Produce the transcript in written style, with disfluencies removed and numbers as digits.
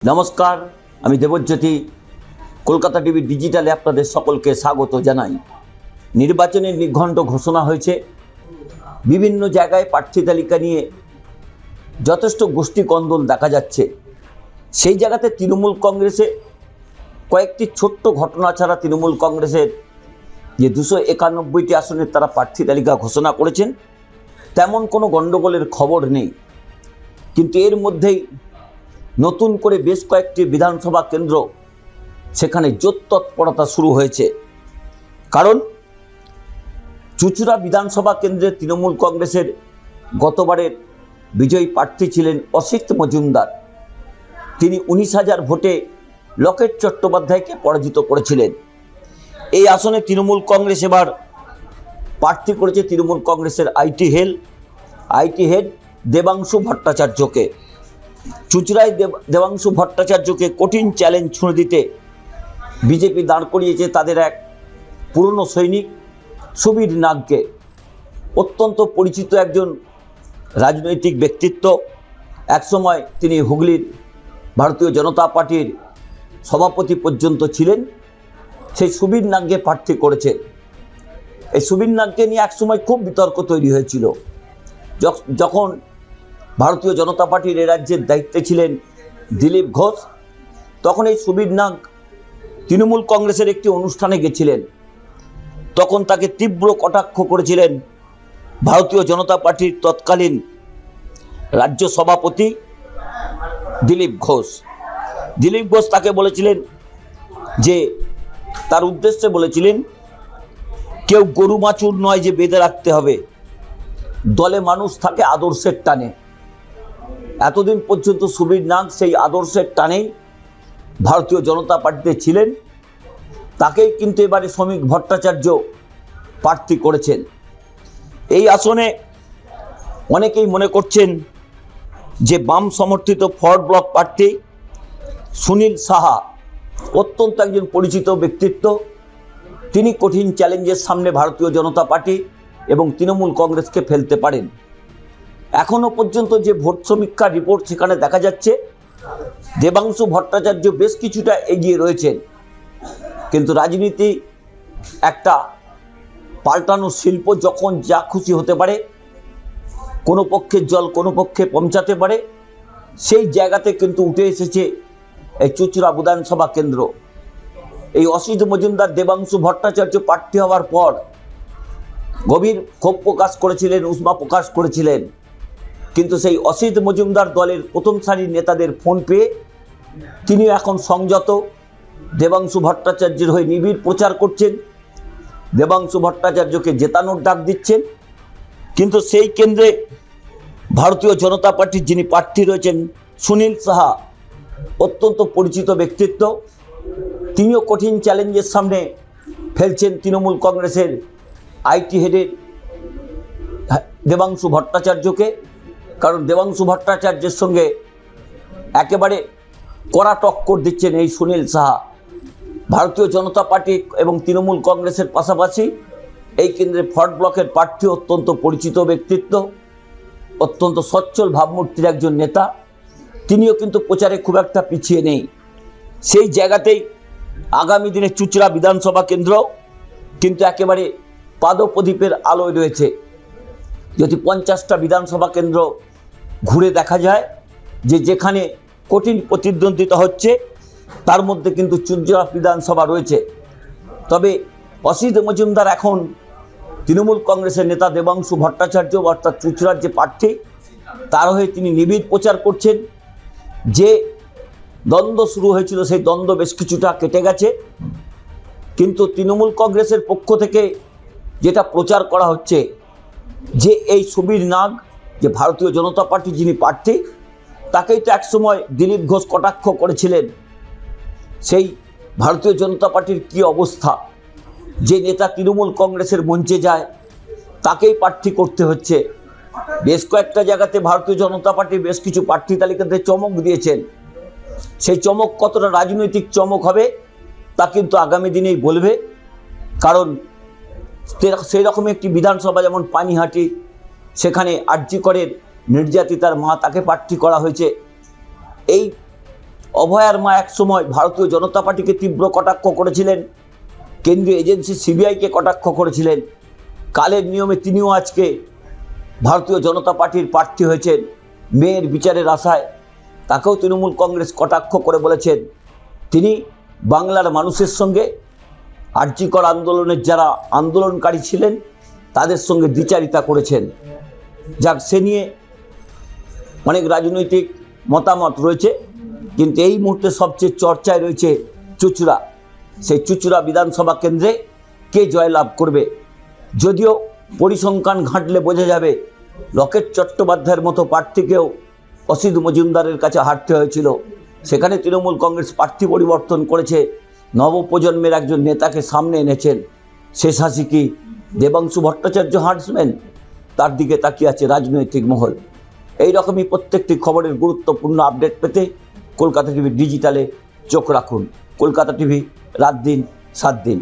নমস্কার, আমি দেবজ্যোতি। কলকাতা টিভি ডিজিটালে আপনাদের সকলকে স্বাগত জানাই। নির্বাচনের নির্ঘণ্ট ঘোষণা হয়েছে। বিভিন্ন জায়গায় প্রার্থী তালিকা নিয়ে যথেষ্ট গোষ্ঠী কন্দল দেখা যাচ্ছে। সেই জায়গাতে তৃণমূল কংগ্রেসে কয়েকটি ছোট্ট ঘটনা ছাড়া তৃণমূল কংগ্রেসের যে 291টি আসনের তারা প্রার্থী তালিকা ঘোষণা করেছেন, তেমন কোনো গণ্ডগোলের খবর নেই। কিন্তু এর মধ্যেই নতুন করে বেশ কয়েকটি বিধানসভা কেন্দ্র সেখানে জোর তৎপরতা শুরু হয়েছে। কারণ চুঁচুড়া বিধানসভা কেন্দ্রে তৃণমূল কংগ্রেসের গতবারের বিজয়ী প্রার্থী ছিলেন অসিত মজুমদার। তিনি 19,000 ভোটে লকেট চট্টোপাধ্যায়কে পরাজিত করেছিলেন। এই আসনে তৃণমূল কংগ্রেস এবার প্রার্থী করেছে তৃণমূল কংগ্রেসের আইটি হেড দেবাংশু ভট্টাচার্যকে। চুঁচুড়ায় দেবাংশু ভট্টাচার্যকে কঠিন চ্যালেঞ্জ ছুঁড়ে দিতে বিজেপি দাঁড় করিয়েছে তাদের এক পুরনো সৈনিক সুবীর নাগকে। অত্যন্ত পরিচিত একজন রাজনৈতিক ব্যক্তিত্ব। একসময় তিনি হুগলির ভারতীয় জনতা পার্টির সভাপতি পর্যন্ত ছিলেন। সেই সুবীর নাগকে প্রার্থী করেছে। এই সুবীর নাগকে নিয়ে একসময় খুব বিতর্ক তৈরি হয়েছিল। যখন ভারতীয় জনতা পার্টির এ রাজ্যের দায়িত্বে ছিলেন দিলীপ ঘোষ, তখন এই সুবীর নাগ তৃণমূল কংগ্রেসের একটি অনুষ্ঠানে গেছিলেন। তখন তাকে তীব্র কটাক্ষ করেছিলেন ভারতীয় জনতা পার্টির তৎকালীন রাজ্য সভাপতি দিলীপ ঘোষ। তাকে বলেছিলেন যে, তার উদ্দেশ্যে বলেছিলেন, কেউ গরু বাছুর নয় যে বেঁধে রাখতে হবে, দলে মানুষ থাকে আদর্শের টানে। এতদিন পর্যন্ত সুবীর নাগ সেই আদর্শের টানেই ভারতীয় জনতা পার্টিতে ছিলেন। তাকেই কিন্তু এবারে শ্রমিক ভট্টাচার্য প্রার্থী করেছেন। এই আসনে অনেকেই মনে করছেন যে বাম সমর্থিত ফরওয়ার্ড ব্লক প্রার্থী সুনীল সাহা অত্যন্ত একজন পরিচিত ব্যক্তিত্ব। তিনি কঠিন চ্যালেঞ্জের সামনে ভারতীয় জনতা পার্টি এবং তৃণমূল কংগ্রেসকে ফেলতে পারেন। এখনো পর্যন্ত যে ভোট সমীক্ষার রিপোর্ট, সেখানে দেখা যাচ্ছে দেবাংশু ভট্টাচার্য বেশ কিছুটা এগিয়ে রয়েছেন। কিন্তু রাজনীতি একটা পাল্টানো শিল্প, যখন যা খুশি হতে পারে, কোনো পক্ষের জল কোনো পক্ষে পৌঁছাতে পারে। সেই জায়গাতে কিন্তু উঠে এসেছে এই চুঁচুড়া বিধানসভা কেন্দ্র। এই অসিত মজুমদার দেবাংশু ভট্টাচার্য প্রার্থী হওয়ার পর গভীর ক্ষোভ প্রকাশ করেছিলেন, উষ্মা প্রকাশ করেছিলেন। কিন্তু সেই অসিত মজুমদার দলের প্রথম সারির নেতাদের ফোন পেয়ে তিনি এখন সংযত, দেবাংশু ভট্টাচার্যের হয়ে নিবিড় প্রচার করছেন, দেবাংশু ভট্টাচার্যকে জেতানোর ডাক দিচ্ছেন। কিন্তু সেই কেন্দ্রে ভারতীয় জনতা পার্টির যিনি প্রার্থী রয়েছেন সুনীল সাহা, অত্যন্ত পরিচিত ব্যক্তিত্ব, তিনিও কঠিন চ্যালেঞ্জের সামনে ফেলছেন তৃণমূল কংগ্রেসের আইটি হেডের দেবাংশু ভট্টাচার্যকে। কারণ দেবাংশু ভট্টাচার্যের সঙ্গে একেবারে কড়া টক্কর দিচ্ছেন এই সুনীল সাহা। ভারতীয় জনতা পার্টি এবং তৃণমূল কংগ্রেসের পাশাপাশি এই কেন্দ্রে ফরওয়ার্ড ব্লকের প্রার্থী অত্যন্ত পরিচিত ব্যক্তিত্ব, অত্যন্ত সচ্ছল ভাবমূর্তির একজন নেতা। তিনিও কিন্তু প্রচারে খুব একটা পিছিয়ে নেই। সেই জায়গাতেই আগামী দিনে চুঁচুড়া বিধানসভা কেন্দ্র কিন্তু একেবারে পাদপ্রদীপের আলোয় রয়েছে। যদি 50টা বিধানসভা কেন্দ্র ঘুরে দেখা যায় যে যেখানে কঠিন প্রতিদ্বন্দ্বিতা হচ্ছে, তার মধ্যে কিন্তু চুঁচুড়া বিধানসভা রয়েছে। তবে অসিত মজুমদার এখন তৃণমূল কংগ্রেসের নেতা দেবাংশু ভট্টাচার্য অর্থাৎ চুঁচুড়ার যে প্রার্থী, তার হয়ে তিনি নিবিড় প্রচার করছেন। যে দ্বন্দ্ব শুরু হয়েছিল, সেই দ্বন্দ্ব বেশ কিছুটা কেটে গেছে। কিন্তু তৃণমূল কংগ্রেসের পক্ষ থেকে যেটা প্রচার করা হচ্ছে যে এই সুবীর নাগ, যে ভারতীয় জনতা পার্টির যিনি প্রার্থী, তাকেই তো একসময় দিলীপ ঘোষ কটাক্ষ করেছিলেন। সেই ভারতীয় জনতা পার্টির কি অবস্থা, যে নেতা তৃণমূল কংগ্রেসের মঞ্চে যায় তাকেই প্রার্থী করতে হচ্ছে। বেশ কয়েকটা জায়গাতে ভারতীয় জনতা পার্টি বেশ কিছু প্রার্থী তালিকাতে চমক দিয়েছেন। সেই চমক কতটা রাজনৈতিক চমক হবে তা কিন্তু আগামী দিনেই বলবে। কারণ সেই রকম একটি বিধানসভা যেমন পানিহাটি, সেখানে আরজি করের নির্যাতিতার মা, তাকে প্রার্থী করা হয়েছে। এই অভয়ার মা একসময় ভারতীয় জনতা পার্টিকে তীব্র কটাক্ষ করেছিলেন, কেন্দ্রীয় এজেন্সি সিবিআইকে কটাক্ষ করেছিলেন। কালের নিয়মে তিনিও আজকে ভারতীয় জনতা পার্টির প্রার্থী হয়েছেন মেয়ের বিচারের আশায়। তাকেও তৃণমূল কংগ্রেস কটাক্ষ করে বলেছেন তিনি বাংলার মানুষের সঙ্গে আরজি কর আন্দোলনের যারা আন্দোলনকারী ছিলেন তাদের সঙ্গে দ্বিচারিতা করেছেন। যাক, সে নিয়ে অনেক রাজনৈতিক মতামত রয়েছে, কিন্তু এই মুহূর্তে সবচেয়ে চর্চায় রয়েছে চুঁচুড়া। সেই চুঁচুড়া বিধানসভা কেন্দ্রে কে জয়লাভ করবে। যদিও পরিসংখ্যান ঘাঁটলে বোঝা যাবে লকেট চট্টোপাধ্যায়ের মতো প্রার্থীকেও অসিত মজুমদারের কাছে হারতে হয়েছিল। সেখানে তৃণমূল কংগ্রেস প্রার্থী পরিবর্তন করেছে, নবপ্রজন্মের একজন নেতাকে সামনে এনেছেন। শেষ হাসি কি দেবাংশু ভট্টাচার্য হাঁটবেন, তার দিকে তাকিয়ে আছে রাজনৈতিক মহল। এই রকমই প্রত্যেকটি খবরের গুরুত্বপূর্ণ আপডেট পেতে কলকাতা টিভি ডিজিটালে চোখ রাখুন। কলকাতা টিভি, রাত দিন 7 দিন।